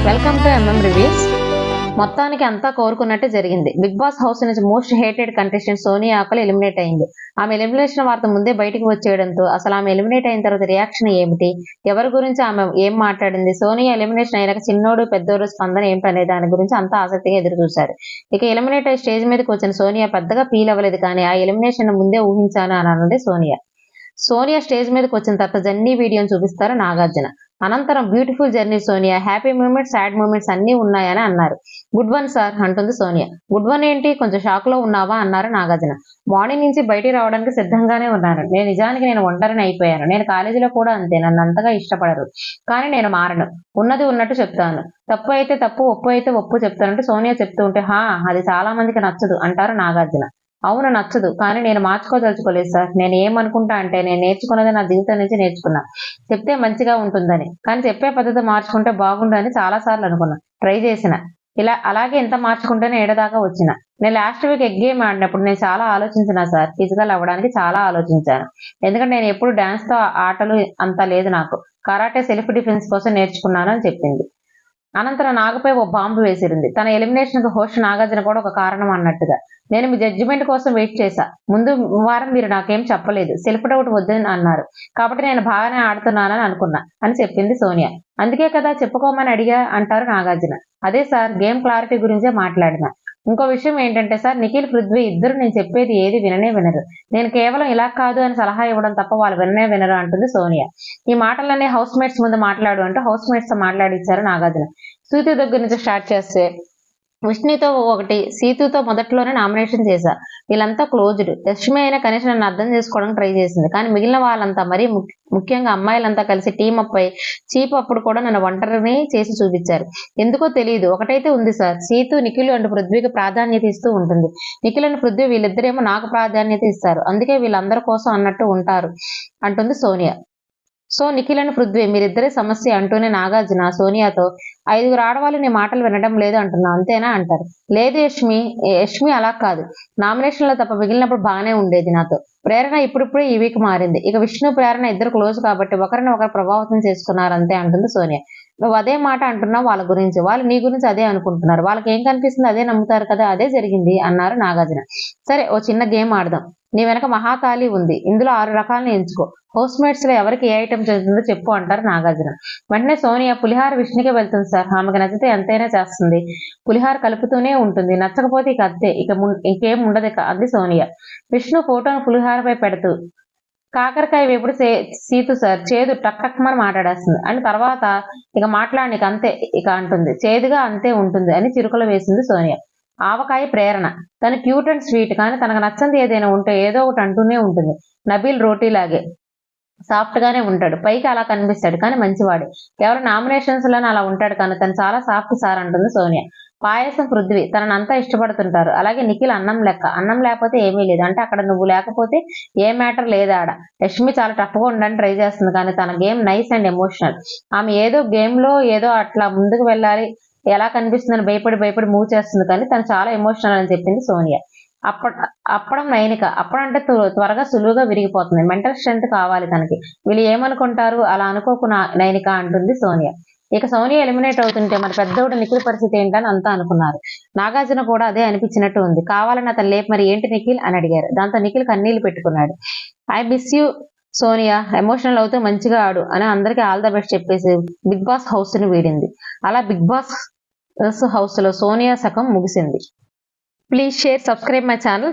Welcome to MM reviews. మొత్తానికి అంతా కోరుకున్నట్టే జరిగింది. బిగ్ బాస్ హౌస్ నుంచి మోస్ట్ హేటెడ్ కంటెస్టెంట్ సోనియా ఆకలి ఎలిమినేట్ అయింది. ఆమె ఎలిమినేషన్ వార్త ముందే బయటికి వచ్చేయడంతో అసలు ఆమె ఎలిమినేట్ అయిన తర్వాత రియాక్షన్ ఏమిటి, ఎవరి గురించి ఆమె ఏం మాట్లాడింది, సోనియా ఎలిమినేషన్ అయినాక చిన్నోడు పెద్దోడు స్పందన ఏంటి అనే దాని గురించి అంతా ఆసక్తిగా ఎదురు చూశారు. ఇక ఎలిమినేట్ అయ్యి స్టేజ్ మీదకి వచ్చిన సోనియా పెద్దగా ఫీల్ అవ్వలేదు, కానీ ఆ ఎలిమినేషన్ ముందే ఊహించాను అని అన్నది సోనియా. సోనియా స్టేజ్ మీదకి వచ్చిన తర్వాత జర్నీ వీడియోని చూపిస్తారు నాగార్జున. అనంతరం beautiful journey Sonia, happy moments, sad moments అన్ని ఉన్నాయని అన్నారు. గుడ్ వన్ సార్ అంటుంది సోనియా. గుడ్ వన్ ఏంటి, కొంచెం షాక్ లో ఉన్నావా అన్నారు నాగార్జున. మార్నింగ్ నుంచి బయటికి రావడానికి సిద్ధంగానే ఉన్నాను. నేను ఒంటరిని అయిపోయాను. నేను కాలేజీలో కూడా అంతే, నన్ను అంతగా ఇష్టపడరు, కానీ నేను మారను. ఉన్నది ఉన్నట్టు చెప్తాను. తప్పు అయితే తప్పు, ఒప్పు అయితే ఒప్పు చెప్తానంటే సోనియా చెప్తూ ఉంటే, అది చాలా మందికి నచ్చదు అంటారు నాగార్జున. అవును, నచ్చదు, కానీ నేను మార్చుకోదలుచుకోలేదు సార్. నేను ఏమనుకుంటా అంటే, నేను నేర్చుకున్నది నా జీవితం నుంచి నేర్చుకున్నా. చెప్తే మంచిగా ఉంటుందని, కానీ చెప్పే పద్ధతి మార్చుకుంటే బాగుండని చాలా సార్లు అనుకున్నా, ట్రై చేసిన. అలాగే ఎంత మార్చుకుంటేనే ఏడదాకా వచ్చిన. నేను లాస్ట్ వీక్ ఎగ్ గేమ్ ఆడినప్పుడు నేను చాలా ఆలోచించిన సార్. ఫిజికల్ అవ్వడానికి చాలా ఆలోచించాను. ఎందుకంటే నేను ఎప్పుడు డాన్స్ తో ఆటలు అంత లేదు నాకు. కరాటే సెల్ఫ్ డిఫెన్స్ కోసం నేర్చుకున్నాను అని చెప్పింది. అనంతరం నాగపై ఓ బాంబు వేసిరింది. తన ఎలిమినేషన్ కు హోస్ట్ నాగార్జున కూడా ఒక కారణం అన్నట్టుగా. నేను మీ జడ్జిమెంట్ కోసం వెయిట్ చేశా. ముందు వారం మీరు నాకేం చెప్పలేదు, సెల్ఫ్ డౌట్ వద్దని అన్నారు, కాబట్టి నేను బాగానే ఆడుతున్నానని అనుకున్నా అని చెప్పింది సోనియా. అందుకే కదా చెప్పుకోమని అడిగా అంటారు నాగార్జున. అదే సార్, గేమ్ క్లారిటీ గురించే మాట్లాడినా. ఇంకో విషయం ఏంటంటే సార్, నిఖిల్, పృథ్వీ ఇద్దరు నేను చెప్పేది ఏది విననే వినరు. నేను కేవలం ఇలా కాదు అని సలహా ఇవ్వడం తప్ప వాళ్ళు విననే వినరు అంటుంది సోనియా. ఈ మాటలన్నీ హౌస్ మేట్స్ ముందు మాట్లాడు అంటూ హౌస్ మేట్స్ తో మాట్లాడిచ్చారు నాగార్జున. సీతు దగ్గర నుంచి స్టార్ట్ చేస్తే, విష్ణుతో ఒకటి, సీతుతో మొదట్లోనే నామినేషన్ చేశా. వీళ్ళంతా క్లోజ్డ్. యష్మి అయినా కనీసం నన్ను అర్థం చేసుకోవడానికి ట్రై చేసింది, కానీ మిగిలిన వాళ్ళంతా, మరీ ముఖ్యంగా అమ్మాయిలంతా కలిసి టీమ్ అప్ అయి చీప్ అప్పుడు కూడా నన్ను ఒంటరిని చేసి చూపించారు. ఎందుకో తెలియదు. ఒకటైతే ఉంది సార్, సీతు నిఖిల్ అండ్ పృథ్వీకి ప్రాధాన్యత ఇస్తూ ఉంటుంది. నిఖిల్ అండ్ పృథ్వీ వీళ్ళిద్దరేమో నాకు ప్రాధాన్యత ఇస్తారు. అందుకే వీళ్ళందరి కోసం అన్నట్టు ఉంటారు అంటుంది సోనియా. సో నిఖిల్ అండ్ పృథ్వీ మీరిద్దరే సమస్య అంటూనే నాగార్జున సోనియాతో, 5 ఆడవాళ్ళు నీ మాటలు వినడం లేదు అంటున్నా, అంతేనా అంటారు. లేదు యష్మి అలా కాదు. నామినేషన్ లో తప్ప మిగిలినప్పుడు బాగానే ఉండేది నాతో. ప్రేరణ ఇప్పుడిప్పుడే ఈ వీక్ మారింది. ఇక విష్ణు, ప్రేరణ ఇద్దరు క్లోజ్ కాబట్టి ఒకరిని ఒకరు ప్రభావితం చేసుకున్నారు అంతే అంటుంది సోనియా. నువ్వు అదే మాట అంటున్నావు వాళ్ళ గురించి, వాళ్ళు నీ గురించి అదే అనుకుంటున్నారు. వాళ్ళకి ఏం కనిపిస్తుంది అదే నమ్ముతారు కదా, అదే జరిగింది అన్నారు నాగార్జున. సరే, ఓ చిన్న గేమ్ ఆడదాం. నీ వెనక మహాతాళి ఉంది, ఇందులో 6 రకాలను ఎంచుకో. హౌస్ మేట్స్ లో ఎవరికి ఏ ఐటమ్ చెందుతుందో చెప్పు అంటారు నాగార్జున. వెంటనే సోనియా, పులిహార విష్ణుకే వెళ్తుంది సార్. ఆమెకు నచ్చితే ఎంతైనా చేస్తుంది. పులిహార కలుపుతూనే ఉంటుంది, నచ్చకపోతే ఇక అంతే, ఇంకేం ఉండదు అంది సోనియా. విష్ణు ఫోటోను పులిహారపై పెడుతూ, కాకరకాయ వేపుడు సీతు సార్, చేదు టక్ టక్మని మాట్లాడేస్తుంది అని, తర్వాత ఇక మాట్లాడనీక అంతే ఇక అంటుంది, చేదుగా అంతే ఉంటుంది అని చిరుకలు వేసింది సోనియా. ఆవకాయ ప్రేరణ, తను క్యూట్ అండ్ స్వీట్, కానీ తనకు నచ్చంది ఏదైనా ఉంటే ఏదో ఒకటి అంటూనే ఉంటుంది. నబీల్ రోటీలాగే సాఫ్ట్ గానే ఉంటాడు, పైకి అలా కనిపిస్తాడు కానీ మంచివాడు. కేవలం నామినేషన్స్ లోనే అలా ఉంటాడు, కానీ తను చాలా సాఫ్ట్ సార్ అంటుంది సోనియా. పాయసం పృథ్వీ, తనను అంతా ఇష్టపడుతుంటారు. అలాగే నిఖిల్ అన్నం లెక్క, అన్నం లేకపోతే ఏమీ లేదు, అంటే అక్కడ నువ్వు లేకపోతే ఏ మ్యాటర్ లేదా ఆడ. యష్మి చాలా టఫ్ గా ఉండడానికి ట్రై చేస్తుంది, కానీ తన గేమ్ నైస్ అండ్ ఎమోషనల్. ఆమె ఏదో గేమ్ లో ఏదో అట్లా ముందుకు వెళ్ళాలి, ఎలా కనిపిస్తుందని భయపడి మూవ్ చేస్తుంది, కానీ తను చాలా ఎమోషనల్ అని చెప్పింది సోనియా. అప్పడం నైనిక, అప్పుడంటే త్వరగా సులువుగా విరిగిపోతుంది, మెంటల్ స్ట్రెంత్ కావాలి తనకి. వీళ్ళు ఏమనుకుంటారు, అలా అనుకోకు నైనిక అంటుంది సోనియా. ఇక సోనియా ఎలిమినేట్ అవుతుంటే మరి పెద్దోడు నిఖిల్ పరిస్థితి ఏంటని అంతా అనుకున్నారు. నాగార్జున కూడా అదే అనిపించినట్టు ఉంది. కావాలని అతను లేపు మరి ఏంటి నిఖిల్ అని అడిగారు. దాంతో నిఖిల్ కన్నీళ్లు పెట్టుకున్నాడు. I miss you Sonia, emotional అవుతూ మంచిగా ఆడు అని అందరికీ ఆల్ ద బెస్ట్ చెప్పేసి బిగ్ బాస్ హౌస్ ని వీడింది. అలా బిగ్ బాస్ హౌస్ లో సోనియా శకం ముగిసింది. Please share, subscribe my channel.